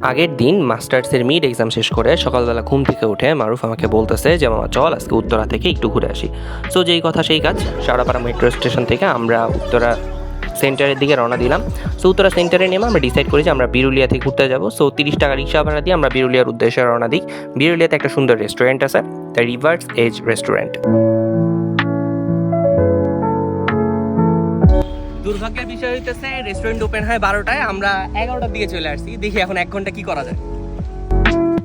আগের দিন মাস্টার্সের mid exam শেষ করে সকালবেলা ঘুম থেকে উঠে মারুফ আমাকে বলতেছে যে মামা চল আজকে উত্তরা থেকে একটু ঘুরে আসি। সো যেই কথা সেই কাজ, সারাপাড়া মেট্রো স্টেশন থেকে আমরা উত্তরা সেন্টারের দিকে রওনা দিলাম। সো উত্তরা সেন্টারে নেমে আমরা ডিসাইড করি যে আমরা বিরুলিয়া থেকে ঘুরতে যাবো। সো 30 টাকা রিক্সা ভাড়া দিয়ে আমরা বিরুলিয়ার উদ্দেশ্যে রওনা দিই। বিরুলিয়াতে একটা সুন্দর রেস্টুরেন্ট আছে, দ্য রিভার্স এজ রেস্টুরেন্ট। দুর্ভাগ্যের বিষয় হইতেছে রেস্টুরেন্ট ওপেন হয় 12টায়, আমরা 11টার দিকে চলে আসছি। দেখি এখন 1 ঘন্টা কি করা যায়।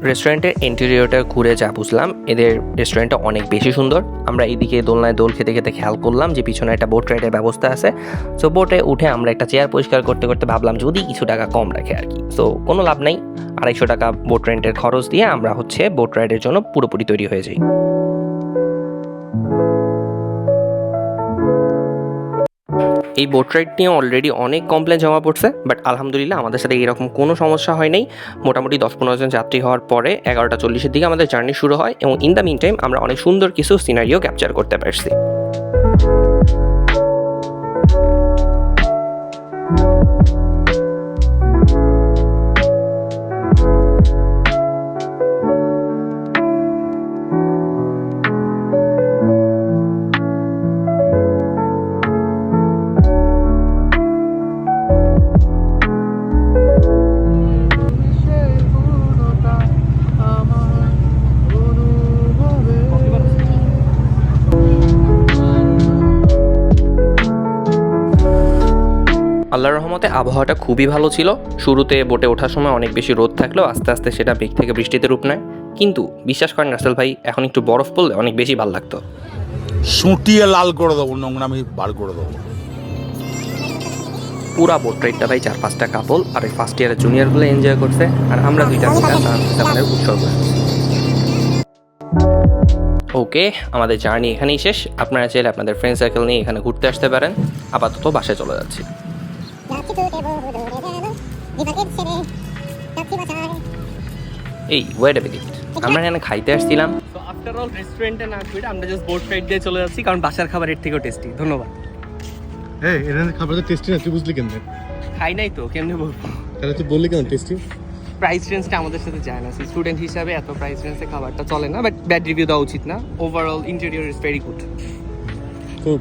রেস্টুরেন্টের ইন্টেরিয়রটা ঘুরে যা বুঝলাম, এদের রেস্টুরেন্টটা অনেক বেশি সুন্দর। আমরা এইদিকে দোলনায় দোল খেতে খেতে খেয়াল করলাম যে পিছনে একটা বোট রাইডের ব্যবস্থা আছে। সো বোটে উঠে আমরা একটা চেয়ার পরিষ্কার করতে করতে ভাবলাম যদি কিছু টাকা কম রাখে আর কি। সো কোনো লাভ নাই, 250 টাকা বোট রেন্টের খরচ দিয়ে আমরা বোট রাইডের জন্য পুরোপুরি তৈরি হয়ে যাই। এই বোট রাইড নিয়ে অলরেডি অনেক কমপ্লেন জমা পড়ছে, বাট আলহামদুলিল্লাহ আমাদের সাথে এরকম কোনো সমস্যা হয় নাই। মোটামুটি 10-15 জন যাত্রী হওয়ার পরে 11টা 40-এর দিকে আমাদের জার্নি শুরু হয় এবং ইন দ্য মিন টাইম আমরা অনেক সুন্দর কিছু সিনারিও ক্যাপচার করতে পারছি। আল্লাহর রহমতে আবহাওয়াটা খুবই ভালো ছিল। শুরুতে বোটে ওঠার সময় অনেক বেশি রোদ থাকলেও আস্তে আস্তে সেটা মেঘ থেকে বৃষ্টিতে রূপ নেয়। কিন্তু বিশ্বাস করেন রাসেল ভাই, এখন একটু বরফ পড়লে অনেক বেশি ভালো লাগতো। সুটিয়ে লাল করে দেবো, নোংরা আমি বার করে দেবো। পুরা বোট রাইডটা ভাই 4-5টা কাপল আর ওই ফার্স্ট ইয়ারের জুনিয়রগুলো এনজয় করছে, আর আমরা দুইটা আমাদের উৎসর্গ। ওকে, আমাদের জার্নি এখানেই শেষ। আপনারা চাইলে আপনাদের ফ্রেন্ড সার্কেল নিয়ে এখানে ঘুরতে আসতে পারেন। আপাতত বাসায় চলে যাচ্ছি। এই ওয়েট আ মিনিট, আমরা এখানে খাইতে আসছিলাম। সো আফটার অল রেস্টুরেন্টে না ঘুরে আমরা জাস্ট বোট রাইড দিয়ে চলে যাচ্ছি, কারণ বাসার খাবার এর থেকেও টেস্টি। ধন্যবাদ। হ্যাঁ, এর খাবার তো টেস্টি না, তুই বুঝলি কেমনে? খাই নাই তো কেমনে বলবো? তাহলে তুই বললি কেন টেস্টি? প্রাইস রেঞ্জটা আমাদের সাথে যায় না। স্টুডেন্ট হিসাবে এত প্রাইস রেঞ্জে খাবারটা চলে না, বাট ব্যাড রিভিউ দেওয়া উচিত না। Overall interior is very good. খুব